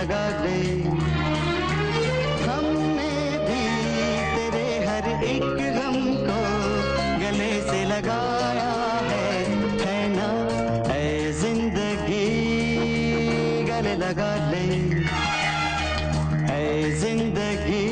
लगा ले। हमने भी तेरे हर एक गम को गले से लगाया है ना? ऐ जिंदगी गले लगा ले, ऐ जिंदगी।